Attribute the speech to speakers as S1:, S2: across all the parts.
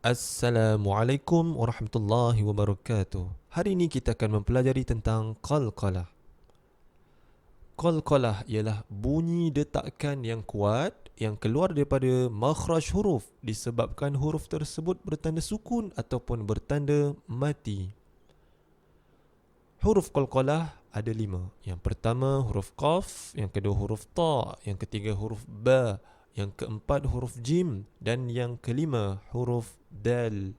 S1: Assalamualaikum warahmatullahi wabarakatuh. Hari ini kita akan mempelajari tentang qalqalah. Qalqalah ialah bunyi detakan yang kuat yang keluar daripada makhraj huruf disebabkan huruf tersebut bertanda sukun ataupun bertanda mati. Huruf qalqalah ada 5. Yang pertama huruf qaf, yang kedua huruf ta, yang ketiga huruf ba, yang keempat huruf jim dan yang kelima huruf dal.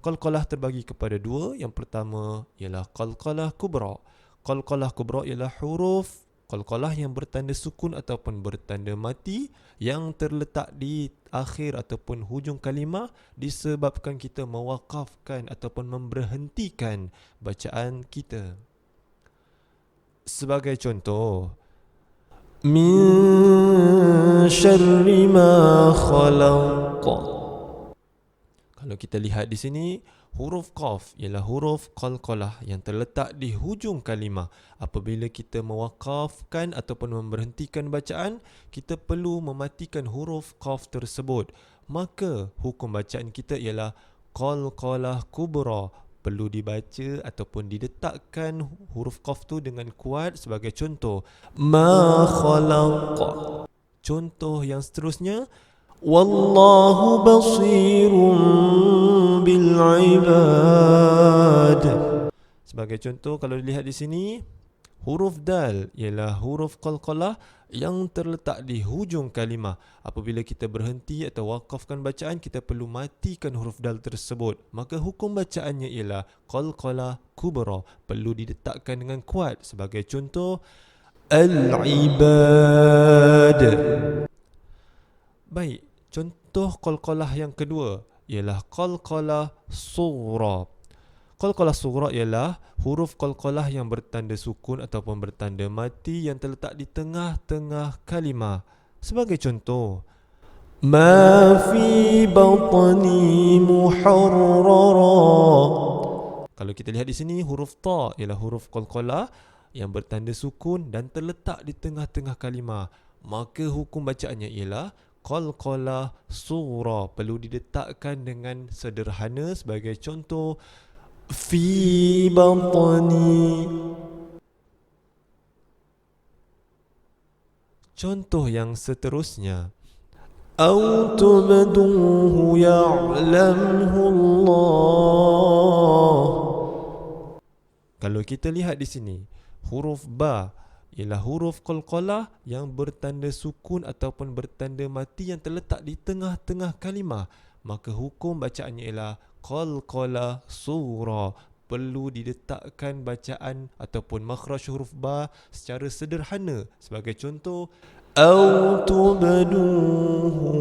S1: Qalqalah terbagi kepada 2. Yang pertama ialah qalqalah kubra. Qalqalah kubra ialah huruf qalqalah yang bertanda sukun ataupun bertanda mati yang terletak di akhir ataupun hujung kalimah disebabkan kita mewakafkan ataupun memberhentikan bacaan kita. Sebagai contoh, min syarri ma khalaq. Kalau kita lihat di sini, huruf qaf ialah huruf qalqalah yang terletak di hujung kalimah. Apabila kita mewakafkan ataupun memberhentikan bacaan, kita perlu mematikan huruf qaf tersebut. Maka hukum bacaan kita ialah qalqalah kubra. Perlu dibaca ataupun didetakkan huruf qaf tu dengan kuat. Sebagai contoh, ma khalaq. Contoh yang seterusnya, Wallahu basirun bil ibad. Sebagai contoh, kalau dilihat di sini, huruf dal ialah huruf qalqalah yang terletak di hujung kalimah. Apabila kita berhenti atau wakafkan bacaan, kita perlu matikan huruf dal tersebut. Maka hukum bacaannya ialah qalqalah kubra, perlu didetakkan dengan kuat. Sebagai contoh, al-ibad. Baik, contoh qalqalah yang kedua ialah qalqalah sughra. Qalqalah sughra ialah huruf qalqalah yang bertanda sukun ataupun bertanda mati yang terletak di tengah-tengah kalimah. Sebagai contoh, ma fi batni muharrara. Kalau kita lihat di sini, huruf ta ialah huruf qalqalah yang bertanda sukun dan terletak di tengah-tengah kalimah. Maka hukum bacaannya ialah qalqalah sughra, perlu didetakkan dengan sederhana. Sebagai contoh, fi batni. Contoh yang seterusnya, au tubduhu ya'lamhu Allah. Kalau kita lihat di sini, huruf ba ialah huruf qalqalah yang bertanda sukun ataupun bertanda mati yang terletak di tengah-tengah kalimah. Maka hukum bacaannya ialah qalqalah sughra, perlu didetakkan bacaan ataupun makhraj huruf ba secara sederhana. Sebagai contoh, au tubduhu